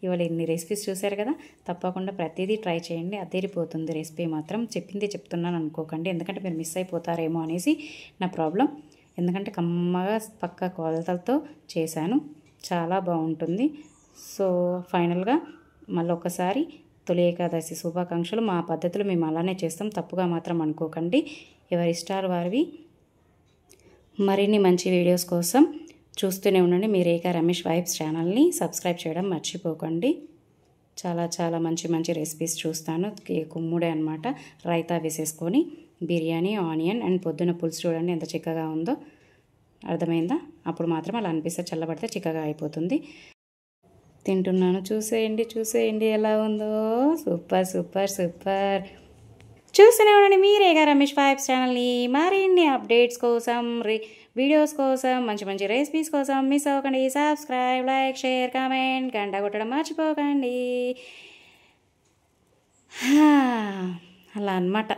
ఇవాళ ఎన్ని రెసిపీస్ చూశారు కదా. తప్పకుండా ప్రతిదీ ట్రై చేయండి. అద్దిరిపోతుంది రెసిపీ మాత్రం. చెప్పింది చెప్తున్నాను అనుకోకండి, ఎందుకంటే మీరు మిస్ అయిపోతారేమో అనేసి నా ప్రాబ్లం. ఎందుకంటే కమ్మగా పక్క కొలతలతో చేశాను. చాలా బాగుంటుంది. సో ఫైనల్గా మళ్ళీ ఒకసారి తొలి ఏకాదశి శుభాకాంక్షలు. మా పద్ధతులు మేము అలానే చేస్తాం, తప్పుగా మాత్రం అనుకోకండి. ఎవరి ఇష్టాలు వారివి. మరిన్ని మంచి వీడియోస్ కోసం చూస్తూనే ఉండండి మీ రేఖా రమేష్ వైబ్స్ ఛానల్ని. సబ్స్క్రైబ్ చేయడం మర్చిపోకండి. చాలా మంచి రెసిపీస్ చూస్తాను. కుమ్ముడే అనమాట. రైతా వేసేసుకొని బిర్యానీ, ఆనియన్ అండ్ పొద్దున పులుసు చూడండి ఎంత చిక్కగా ఉందో. అర్థమైందా? అప్పుడు మాత్రం అలా అనిపిస్తే, చల్లబడితే చిక్కగా అయిపోతుంది. తింటున్నాను. చూసేయండి ఎలా ఉందో. సూపర్. చూస్తూనే ఉండండి మీ రేఖా రమేష్ వైబ్స్ ఛానల్ని. మరిన్ని అప్డేట్స్ కోసం, వీడియోస్ కోసం, మంచి రెసిపీస్ కోసం మిస్ అవ్వకండి. సబ్స్క్రైబ్, లైక్, షేర్, కామెంట్, గంట కొట్టడం మర్చిపోకండి. అలా అన్నమాట.